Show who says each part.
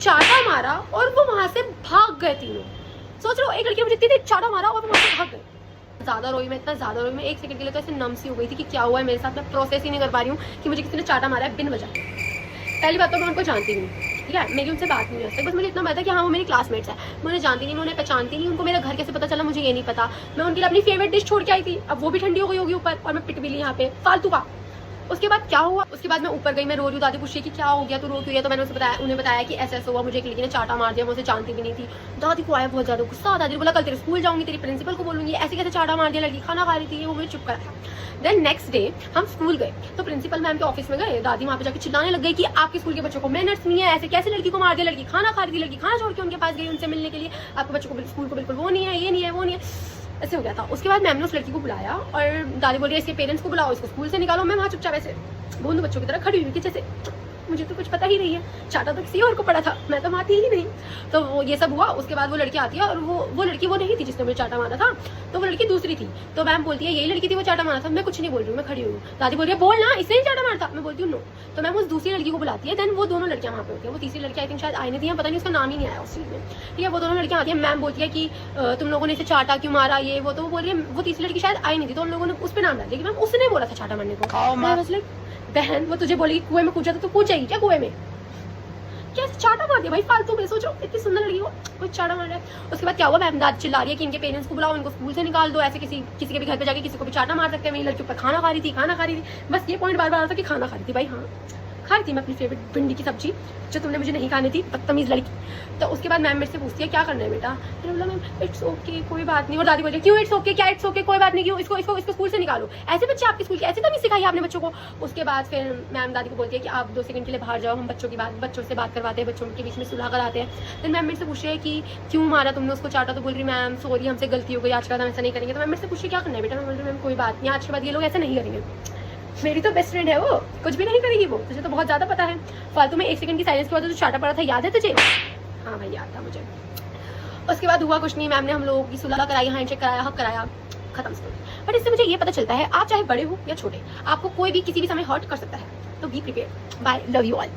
Speaker 1: चाटा मारा और वो वहां से भाग गए तीनों। सोच लो, एक लड़की ने मुझे इतनी देर चाटा मारा और वो वहां से भाग गए। ज्यादा रोई मैं, इतना ज्यादा रोई मैं, एक सेकंड के लिए तो ऐसे नम सी हो गई थी कि क्या हुआ है मेरे साथ। मैं प्रोसेस ही नहीं कर पा रही हूँ कि मुझे किसी ने चाटा मारा है बिन वजह। पहली बात तो मैं उनको जानती नहीं, ठीक है, मेरी उनसे बात नहीं होती, बस मुझे इतना पता है कि हाँ वो मेरी क्लासमेट्स है। मैं उन्हें जानती नहीं, उन्हें पहचानती नहीं, उनको मेरा घर कैसे पता चला मुझे ये नहीं पता। मैं उनके लिए अपनी फेवरेट डिश छोड़ के आई थी, अब वो भी ठंडी हो गई होगी ऊपर, और मैं पिट भी ली यहाँ पे फालतू का। उसके बाद क्या हुआ, उसके बाद मैं ऊपर गई, मैं रो रही हूँ, दादी पूछी कि क्या हो गया, तू रो क्यों है। तो मैंने उन्हें बताया कि ऐसा हुआ, मुझे एक लड़की ने चाटा मार दिया, मैं उसे जानती भी नहीं थी। दादी को आया बहुत ज्यादा गुस्सा। दादी ने बोला कल तेरे स्कूल जाऊंगी, तेरी प्रिंसिपल को बोलूंगी, ऐसे कैसे चाटा मार दिया, लड़की खाना खा रही थी, वो मुझे चुप कराया। देन नेक्स्ट डे हम स्कूल गए, तो प्रिंसिपल मैम के ऑफिस में गए। दादी वहाँ पे जाकर चिल्लाने लग गई कि आपके स्कूल के बच्चों को मैनर्स नहीं है, ऐसे कैसे लड़की को मार दिया, लड़की खाना खा रही थी, लड़की खाना छोड़ के उनके पास गई उनसे मिलने के लिए, आपके बच्चों को स्कूल को बिल्कुल वो नहीं है, ये नहीं है, वो नहीं है, ऐसे हो गया था। उसके बाद मैम ने उस लड़की को बुलाया और दादी बोल रही है इसके पेरेंट्स को बुलाओ, इसको स्कूल से निकालो। मैं वहाँ चुपचाप ऐसे बोंदू बच्चों की तरह खड़ी हुई कि जैसे मुझे तो कुछ पता ही नहीं है, चाटा तो किसी और को पड़ा था, मैं तो मारती ही नहीं। तो वो ये सब हुआ। उसके बाद वो लड़की आती है और वो लड़की वो नहीं थी जिसने मुझे चाटा मारा था, तो वो लड़की दूसरी थी। तो मैम बोलती है यही लड़की थी वो चाटा मारा था। मैं कुछ नहीं बोल रही हूँ, मैं खड़ी हुई हूँ। दादी बोल रही है बोल ना, इसने ही चाटा मारा था। मैं बोलती हूँ नो। तो मैम उस दूसरी लड़की को बुलाती है। देन वो दोनों लड़कियां वहाँ पे होती है। वो तीसरी लड़की आई थिंक शायद आई नहीं थी, पता नहीं उसका नाम ही नहीं आया उस चीज में, ठीक है। वो दोनों लड़कियां आती है, मैम बोलती है कि तुम लोगों ने इसे चाटा क्यों मारा, ये वो। तो वो बोल रही है, वो तीसरी लड़की शायद आई नहीं थी, तो उन लोगों ने उस पर नाम डाल दिया कि मैम उसने बोला था चाटा मारने को। बहन वो तुझे बोलेगी कुएं में कूद जा तो तू कूदेगी क्या कुएं में? क्या चाटा मार दिया भाई फालतू में। सोचो इतनी सुंदर लड़की को कोई चाटा मार रहा है। उसके बाद क्या हुआ, मैम दादी चिल्ला रही है कि इनके पेरेंट्स को बुलाओ, इनको स्कूल से निकाल दो, ऐसे किसी के भी घर पे जाके किसी को भी चाटा मार सकते हैं। मेरी लड़की ऊपर खाना खा रही थी। बस ये पॉइंट बार बार आ रहा था कि खाना खा रही थी। भाई हाँ खा रही थी मैं अपनी फेवरेट भिंडी की सब्जी जो तुमने मुझे नहीं खानी थी, बदतमीज लड़की। तो उसके बाद मैम मेरे से पूछती है क्या करना है बेटा। मैंने बोला मैम इट्स ओके कोई बात नहीं। और दादी बोली क्यों इट्स ओके, क्या इट्स ओके कोई बात नहीं, क्यों इसको स्कूल से निकालो, ऐसे बच्चे आपके स्कूल के, ऐसे तमीज सिखाई आपने बच्चों को। उसके बाद फिर मैम दादी को बोलती है कि आप 2 सेकंड के लिए बाहर जाओ, हम बच्चों से बात करवाते हैं, बच्चों के बीच में सुलह कराते हैं। फिर मैम मेरे से पूछ रही है कि क्यों मारा तुमने उसको चाटा। तो बोल रही मैम सॉरी हमसे गलती हो गई, आज के बाद हम ऐसा नहीं करेंगे। तो मैम मेरे से पूछ रही क्या करना है बेटा। मैं बोल रही मैम कोई बात नहीं, आज के बाद ये लोग ऐसा नहीं करेंगे, मेरी तो बेस्ट फ्रेंड है, वो कुछ भी नहीं करेगी, वो तुझे तो बहुत ज्यादा पता है। फालतू में 1 सेकंड की साइलेंस के बाद तो चाटा पड़ा था, याद है तुझे? हाँ भाई याद था मुझे। उसके बाद हुआ कुछ नहीं, मैम ने हम लोगों की सुलह कराई, हैंडशेक कराया, हक कराया, खत्म स्टोरी। बट इससे मुझे ये पता चलता है आप चाहे बड़े हो या छोटे, आपको कोई भी किसी भी समय हर्ट कर सकता है, तो be prepare. Bye, love you all.